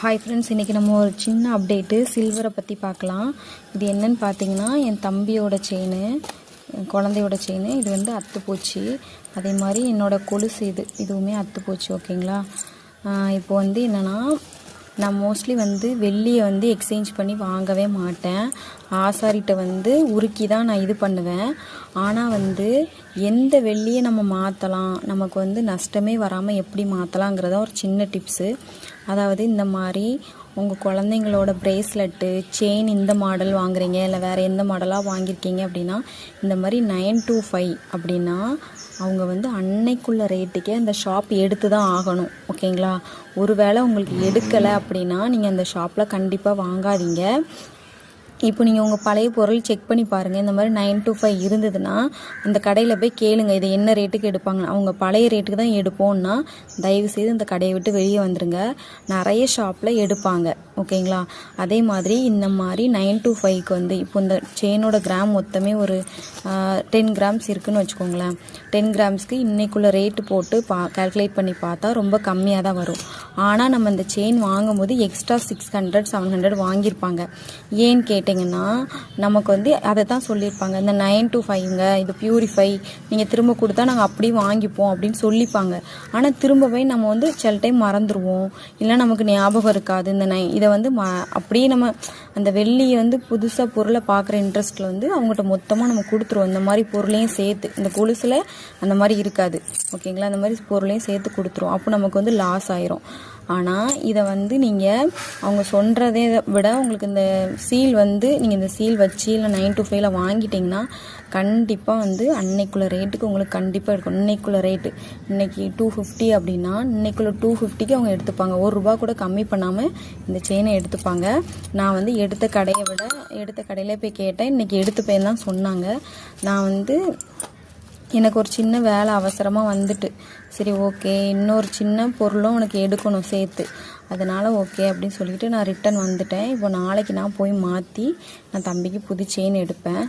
Hi friends, இன்றைக்கி நம்ம ஒரு சின்ன அப்டேட்டு சில்வரை பற்றி பார்க்கலாம். இது என்னன்னு பார்த்தீங்கன்னா, என் தம்பியோட செயின், என் குழந்தையோட செயின். இது வந்து அத்து போச்சு. அதே மாதிரி என்னோடய கொலுசு இதுவுமே அத்து போச்சு. ஓகேங்களா. இப்போ வந்து என்னென்னா, நான் மோஸ்ட்லி வந்து வெள்ளியை வந்து எக்ஸ்சேஞ்ச் பண்ணி வாங்கவே மாட்டேன். ஆசாரிட்ட வந்து உருக்கி தான் நான் இது பண்ணுவேன். ஆனால் வந்து எந்த வெள்ளியை நம்ம மாற்றலாம், நமக்கு வந்து நஷ்டமே வராமல் எப்படி மாற்றலாங்கிறத ஒரு சின்ன டிப்ஸு. அதாவது இந்த மாதிரி உங்கள் குழந்தைங்களோட ப்ரேஸ்லெட்டு, செயின் இந்த மாடல் வாங்குறீங்க, இல்லை வேறு எந்த மாடலாக வாங்கியிருக்கீங்க அப்படின்னா, இந்த மாதிரி 925 அப்படின்னா அவங்க வந்து அன்னைக்குள்ள ரேட்டுக்கே அந்த ஷாப் எடுத்து தான் ஆகணும். ஓகேங்களா. ஒருவேளை உங்களுக்கு எடுக்கலை அப்படின்னா நீங்கள் அந்த ஷாப்பில் கண்டிப்பாக வாங்காதீங்க. இப்போ நீங்கள் உங்கள் பழைய பொருள் செக் பண்ணி பாருங்கள். இந்த மாதிரி 925 இருந்ததுன்னா அந்த கடையில் போய் கேளுங்க, இதை என்ன ரேட்டுக்கு எடுப்பாங்க. அவங்க பழைய ரேட்டுக்கு தான் எடுப்போம்னா தயவுசெய்து இந்த கடையை விட்டு வெளியே வந்துடுங்க. நிறைய ஷாப்பில் எடுப்பாங்க. ஓகேங்களா. அதே மாதிரி இந்த மாதிரி 925க்கு வந்து இப்போ இந்த செயினோட கிராம் மொத்தமே ஒரு 10 கிராம்ஸ் இருக்குதுன்னு வச்சுக்கோங்களேன். 10 கிராம்ஸ்க்கு இன்றைக்குள்ள ரேட்டு போட்டு கால்குலேட் பண்ணி பார்த்தா ரொம்ப கம்மியாக தான் வரும். ஆனால் நம்ம இந்த செயின் வாங்கும் போது எக்ஸ்ட்ரா 600 700 வாங்கியிருப்பாங்க. ஏன்னு கேட்டிங்கன்னா, நமக்கு வந்து அதை தான் சொல்லியிருப்பாங்க, இந்த 925ங்க இது பியூரிஃபை, நீங்கள் திரும்ப கொடுத்தா நாங்கள் அப்படியே வாங்கிப்போம் அப்படின்னு சொல்லிப்பாங்க. ஆனால் திரும்பவே நம்ம வந்து சில டைம் மறந்துடுவோம், இல்லை நமக்கு ஞாபகம் இருக்காது. இதை வந்து அப்படியே நம்ம அந்த வெள்ளியை வந்து புதுசாக பொருளை பார்க்குற இன்ட்ரெஸ்ட்டில் வந்து அவங்ககிட்ட மொத்தமாக நம்ம கொடுத்துருவோம். இந்த மாதிரி பொருளையும் சேர்த்து, இந்த கொலுசில் அந்த மாதிரி இருக்காது. ஓகேங்களா. அந்த மாதிரி பொருளையும் சேர்த்து கொடுத்துருவோம். அப்போ நமக்கு வந்து லாஸ் ஆயிரும். ஆனால் இதை வந்து நீங்கள் அவங்க சொல்கிறதே விட உங்களுக்கு இந்த சீல் வந்து நீங்கள் இந்த சீல் வச்சு இல்லை 925ல வாங்கிட்டிங்கன்னா கண்டிப்பாக வந்து அன்னைக்குள்ள ரேட்டுக்கு உங்களுக்கு கண்டிப்பாக இருக்கும். இன்னைக்குள்ள ரேட்டு இன்றைக்கி 250 அப்படின்னா இன்னைக்குள்ள 250க்கு அவங்க எடுத்துப்பாங்க. ₹1 கூட கம்மி பண்ணாமல் இந்த செயினை எடுத்துப்பாங்க. நான் வந்து எடுத்த கடையில் போய் கேட்டேன். இன்றைக்கி எடுத்துப்பேன்னு தான் சொன்னாங்க. நான் வந்து எனக்கு ஒரு சின்ன வேலை அவசரமாக வந்துட்டு, சரி ஓகே இன்னொரு சின்ன பொருளும் உனக்கு எடுக்கணும் சேர்த்து, அதனால் ஓகே அப்படின்னு சொல்லிட்டு நான் ரிட்டன் வந்துட்டேன். இப்போ நாளைக்கு நான் போய் மாற்றி நான் தம்பிக்கு புது செயின் எடுப்பேன்.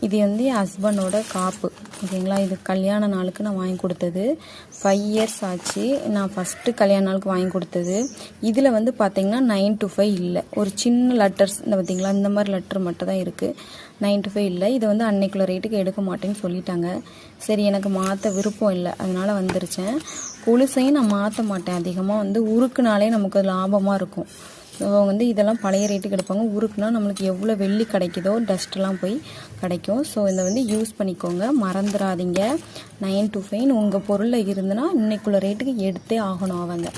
இது வந்து என் ஹஸ்பண்டோட காப்பு. ஓகேங்களா. இது கல்யாண நாளுக்கு நான் வாங்கி கொடுத்தது. 5 இயர்ஸ் ஆச்சு. நான் ஃபஸ்ட்டு கல்யாண நாளுக்கு வாங்கி கொடுத்தது. இதில் வந்து பார்த்திங்கன்னா 925 இல்லை. ஒரு சின்ன லெட்டர்ஸ் இந்த பார்த்திங்களா, இந்த மாதிரி லெட்டர் மட்டும் தான் இருக்குது. 925 இல்லை. இதை வந்து அன்னைக்குள்ள ரேட்டுக்கு எடுக்க மாட்டேன்னு சொல்லிட்டாங்க. சரி எனக்கு மாற்ற விருப்பம் இல்லை, அதனால் வந்துருச்சேன். கொலுசையும் நான் மாற்ற மாட்டேன். அதிகமாக வந்து உருக்குனாலே நமக்கு லாபமாக இருக்கும். ஸோ வந்து இதெல்லாம் பழைய ரேட்டுக்கு எடுப்பாங்க. உருக்குனா நம்மளுக்கு எவ்வளோ வெள்ளி கிடைக்குதோ டஸ்ட்லாம் போய் கிடைக்கும். ஸோ இதை வந்து யூஸ் பண்ணிக்கோங்க, மறந்துடாதீங்க. 925 உங்கள் பொருளில் இருந்துன்னா இன்னைக்குள்ள ரேட்டுக்கு எடுத்தே ஆகணும் அவங்க.